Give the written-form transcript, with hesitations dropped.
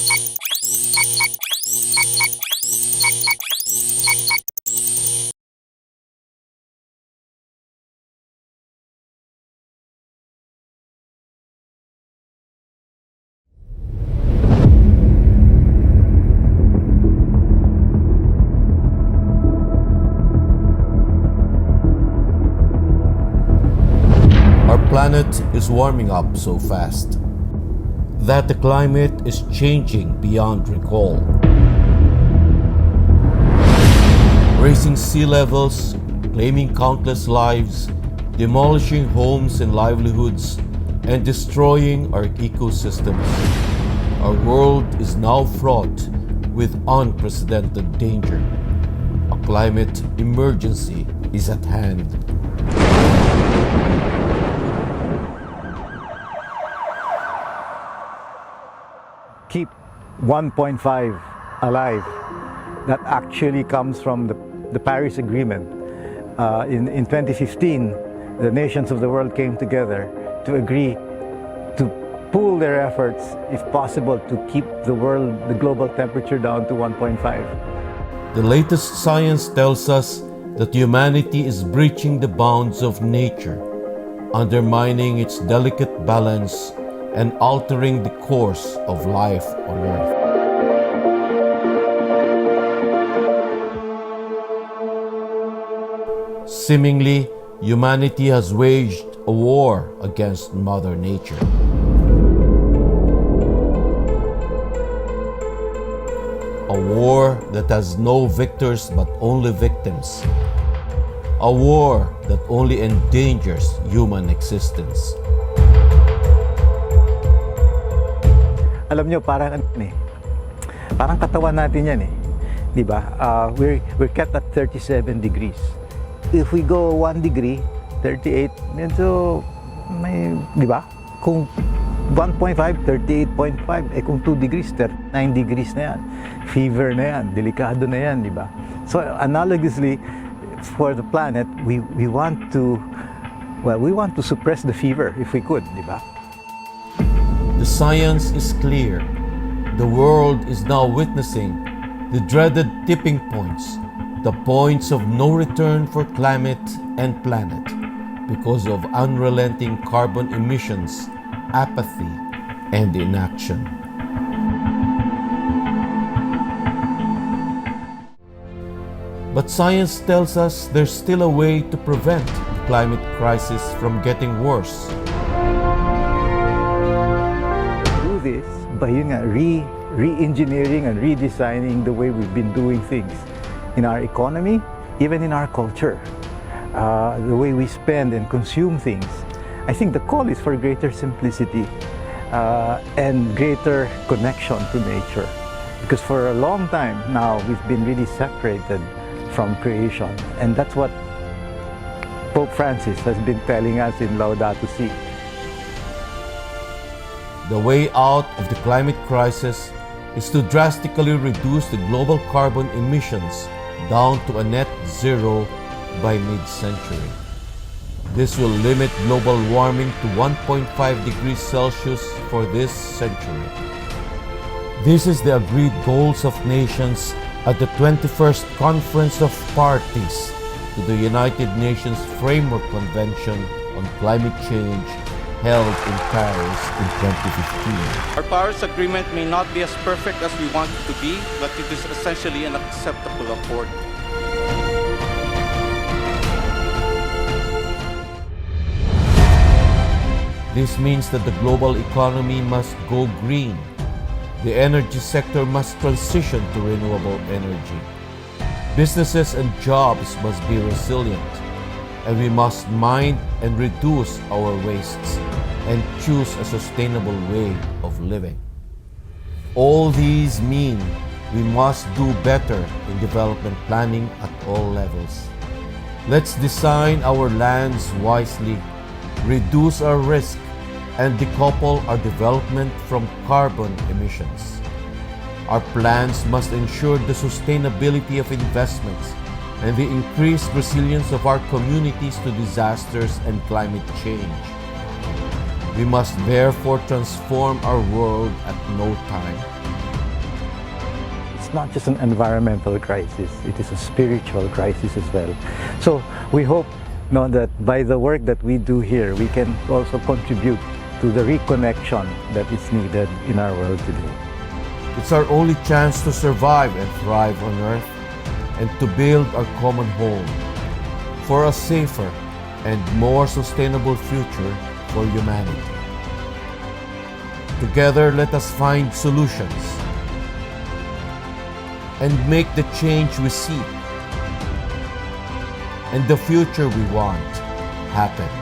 Our planet is warming up so fast that the climate is changing beyond recall. Raising sea levels, claiming countless lives, demolishing homes and livelihoods, and destroying our ecosystems. Our world is now fraught with unprecedented danger. A climate emergency is at hand. Keep 1.5 alive. That actually comes from the Paris Agreement. In 2015, the nations of the world came together to agree to pool their efforts, if possible, to keep the global temperature down to 1.5. The latest science tells us that humanity is breaching the bounds of nature, undermining its delicate balance and altering the course of life on Earth. Seemingly, humanity has waged a war against Mother Nature. A war that has no victors but only victims. A war that only endangers human existence. Alam nyo, parang katawan natin yan eh. Di ba? We're kept at 37 degrees. If we go 1 degree, 38, medyo may, di ba? Kung 1.5, 38.5, kung 2 degrees, 39 degrees na yan. Fever na yan, delikado na yan, di ba? So analogously, for the planet, we want to suppress the fever if we could, di ba? The science is clear. The world is now witnessing the dreaded tipping points, the points of no return for climate and planet because of unrelenting carbon emissions, apathy, and inaction. But science tells us there's still a way to prevent the climate crisis from getting worse. This by re-engineering and redesigning the way we've been doing things in our economy, even in our culture, the way we spend and consume things. I think the call is for greater simplicity and greater connection to nature, because for a long time now we've been really separated from creation, and that's what Pope Francis has been telling us in Laudato Si. The way out of the climate crisis is to drastically reduce the global carbon emissions down to a net zero by mid-century. This will limit global warming to 1.5 degrees Celsius for this century. This is the agreed goals of nations at the 21st Conference of Parties to the United Nations Framework Convention on Climate Change held in Paris in 2015. Our Paris Agreement may not be as perfect as we want it to be, but it is essentially an acceptable accord. This means that the global economy must go green. The energy sector must transition to renewable energy. Businesses and jobs must be resilient, and we must mind and reduce our wastes and choose a sustainable way of living. All these mean we must do better in development planning at all levels. Let's design our lands wisely, reduce our risk, and decouple our development from carbon emissions. Our plans must ensure the sustainability of investments and the increased resilience of our communities to disasters and climate change. We must therefore transform our world at no time. not just an environmental crisis, it is a spiritual crisis as well. So we hope that by the work that we do here, we can also contribute to the reconnection that is needed in our world today. It's our only chance to survive and thrive on Earth and to build our common home for a safer and more sustainable future for humanity. Together, let us find solutions and make the change we seek and the future we want happen.